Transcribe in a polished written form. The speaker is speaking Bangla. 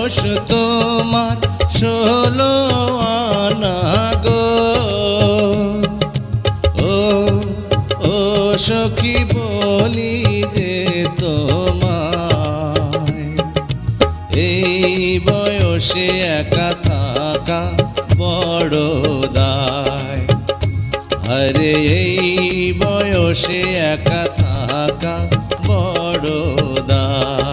বয়স তোমার 16 আনা গো। ও ও সখী বলি যে তোমায়, এই বয়সে একা থাকা বড় দায়। আরে এই বয়সে একা থাকা বড় দায়।